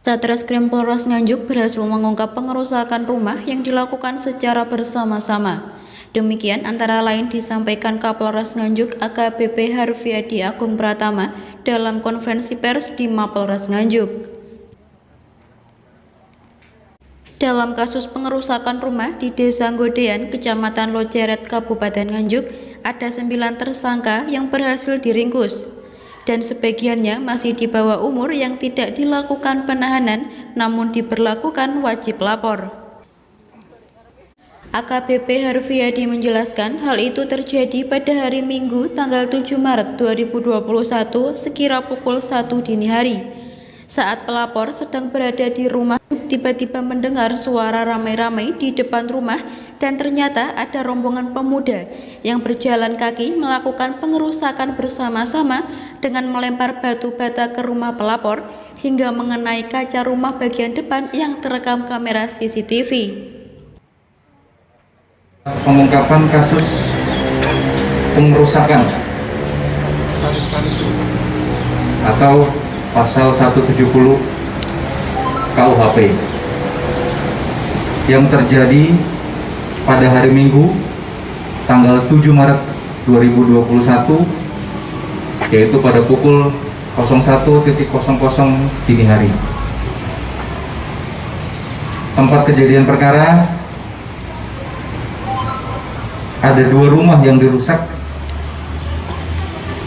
Satreskrim Polres Nganjuk berhasil mengungkap pengerusakan rumah yang dilakukan secara bersama-sama. Demikian antara lain disampaikan Kapolres Nganjuk AKBP Harfiadi Agung Pratama dalam konferensi pers di Mapolres Nganjuk. Dalam kasus pengerusakan rumah di Desa Godean, Kecamatan Loceret, Kabupaten Nganjuk, ada 9 tersangka yang berhasil diringkus, dan sebagiannya masih di bawah umur yang tidak dilakukan penahanan namun diberlakukan wajib lapor. AKBP Harfiadi menjelaskan hal itu terjadi pada hari Minggu tanggal 7 Maret 2021 sekira pukul 1 dini hari. Saat pelapor sedang berada di rumah, tiba-tiba mendengar suara ramai-ramai di depan rumah dan ternyata ada rombongan pemuda yang berjalan kaki melakukan pengerusakan bersama-sama dengan melempar batu bata ke rumah pelapor hingga mengenai kaca rumah bagian depan yang terekam kamera CCTV. Pengungkapan kasus pengerusakan atau pasal 170 KUHP yang terjadi pada hari Minggu tanggal 7 Maret 2021, yaitu pada pukul 01.00 dini hari. Tempat kejadian perkara ada 2 rumah yang dirusak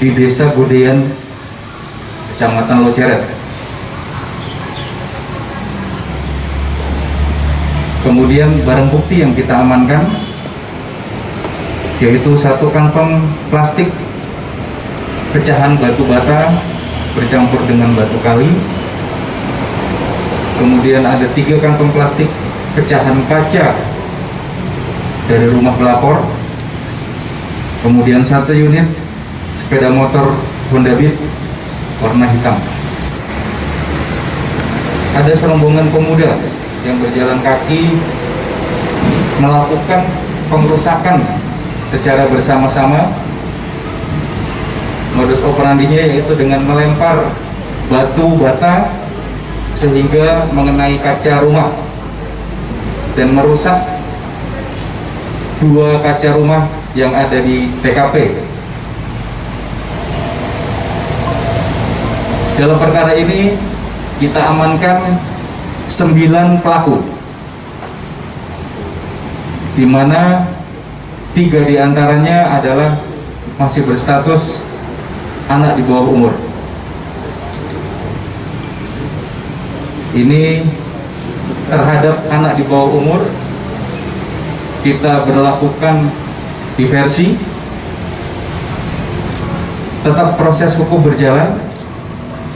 di Desa Godean, Kecamatan Loceret. Kemudian barang bukti yang kita amankan yaitu 1 kantong plastik pecahan batu bata bercampur dengan batu kali. Kemudian ada 3 kantong plastik pecahan kaca dari rumah pelapor. Kemudian 1 unit sepeda motor Honda Beat warna hitam. Ada serombongan pemuda yang berjalan kaki melakukan pengerusakan secara bersama-sama. Modus operandinya yaitu dengan melempar batu bata sehingga mengenai kaca rumah dan merusak 2 kaca rumah yang ada di TKP. Dalam perkara ini kita amankan 9 pelaku, di mana 3 diantaranya adalah masih berstatus anak di bawah umur. Ini terhadap anak di bawah umur kita berlakukan diversi, tetap proses hukum berjalan,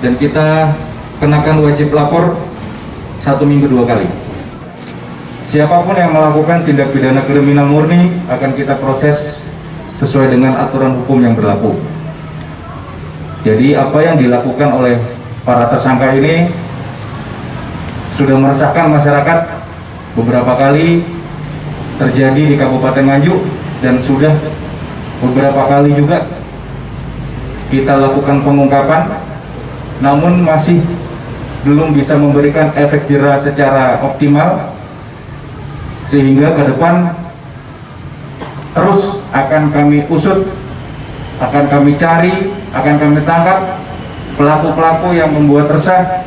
dan kita kenakan wajib lapor 1 minggu 2 kali. Siapapun yang melakukan tindak pidana kriminal murni akan kita proses sesuai dengan aturan hukum yang berlaku. Jadi apa yang dilakukan oleh para tersangka ini sudah meresahkan masyarakat, beberapa kali terjadi di Kabupaten Nganjuk, dan sudah beberapa kali juga kita lakukan pengungkapan, namun masih belum bisa memberikan efek jera secara optimal, sehingga ke depan terus akan kami usut, akan kami cari, akan kami tangkap pelaku-pelaku yang membuat resah,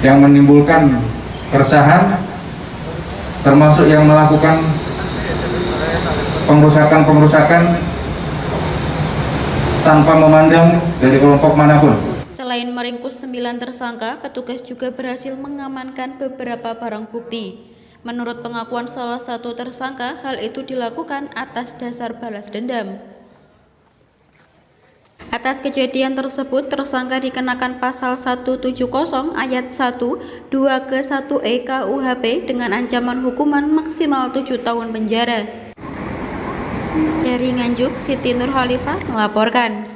yang menimbulkan keresahan, termasuk yang melakukan pengerusakan tanpa memandang dari kelompok manapun. Selain meringkus 9 tersangka, petugas juga berhasil mengamankan beberapa barang bukti. Menurut pengakuan salah satu tersangka, hal itu dilakukan atas dasar balas dendam. Atas kejadian tersebut, tersangka dikenakan pasal 170 ayat 1, 2 ke 1E KUHP dengan ancaman hukuman maksimal 7 tahun penjara. Dari Nganjuk, Siti Nurhalifah melaporkan.